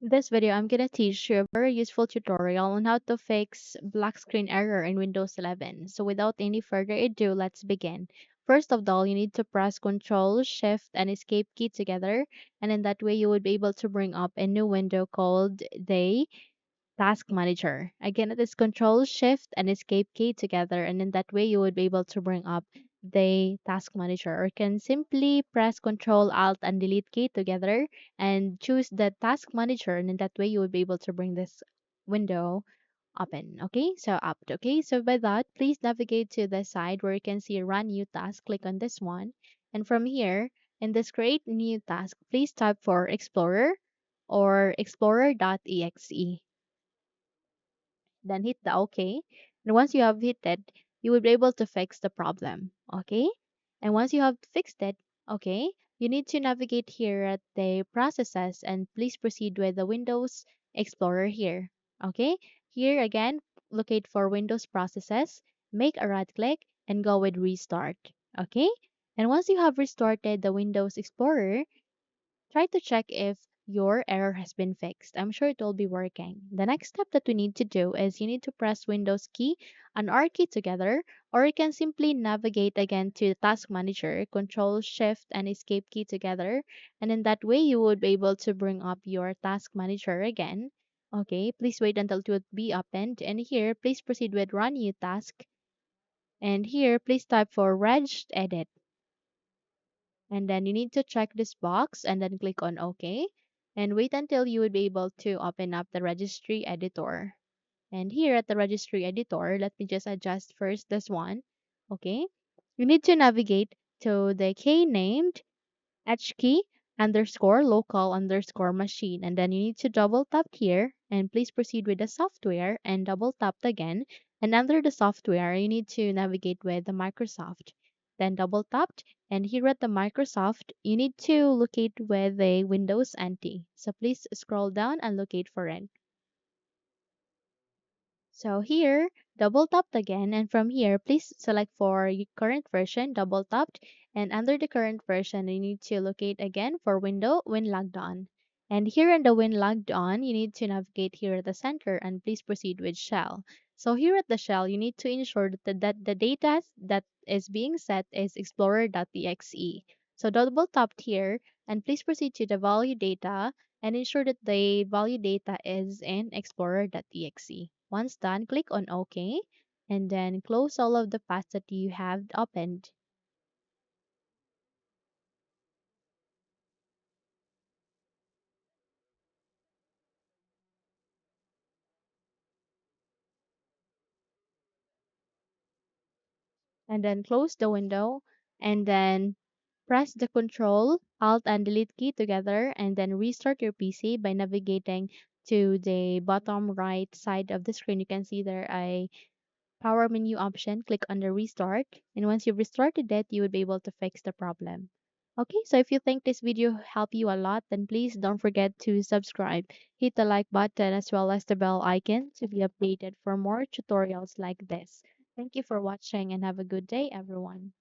In this video, I'm going to teach you a very useful tutorial on how to fix black screen error in Windows 11. So without any further ado, let's begin. First of all, you need to press Control, Shift, and Escape key together, and in that way you would be able to bring up a new window called the Task Manager. Again, it is Control, Shift, and Escape key together, and in that way you would be able to bring up the Task Manager. Or you can simply press Control, Alt, and Delete key together and choose the Task Manager, and in that way you would be able to bring this window open. Okay, so up. Okay, so by that, please navigate to the side where you can see Run New Task. Click on this one, and from here in this Create New Task, please type for Explorer or Explorer.exe, then hit the OK. And once you have hit it, you will be able to fix the problem. Okay? And once you have fixed it, okay, you need to navigate here at the processes and please proceed with the Windows Explorer here. Okay? Here again, locate for Windows processes, make a right click and go with restart. Okay? And once you have restarted the Windows Explorer, try to check if your error has been fixed. I'm sure it will be working. The next step that we need to do is you need to press Windows key and R key together, or you can simply navigate again to the Task Manager, Control, Shift, and Escape key together. And in that way, you would be able to bring up your Task Manager again. Okay, please wait until it would be opened. And here, please proceed with Run New Task. And here, please type for Reg Edit. And then you need to check this box and then click on OK. And wait until you would be able to open up the registry editor. And here at the registry editor, let me just adjust first this one. Okay. You need to navigate to the key named H key underscore local underscore machine. And then you need to double tap here and please proceed with the software and double tap again. And under the software, you need to navigate with the Microsoft. Then double tapped and here at the Microsoft, you need to locate with the Windows NT. So please scroll down and locate for it. So here, double tapped again, and from here, please select for your current version, double tapped, and under the current version, you need to locate again for window when logged on. And here in the when logged on, you need to navigate here at the center and please proceed with shell. So here at the shell, you need to ensure that the data that is being set is explorer.exe. So double tapped here and please proceed to the value data and ensure that the value data is in explorer.exe. Once done, click on OK and then close all of the paths that you have opened. And then close the window and then press the Control, Alt, and Delete key together and then restart your PC by navigating to the bottom right side of the screen. You can see there a power menu option. Click on the restart, and once you've restarted it, you will be able to fix the problem. Okay, so if you think this video helped you a lot, then please don't forget to subscribe. Hit the like button as well as the bell icon to be updated for more tutorials like this. Thank you for watching and have a good day, everyone.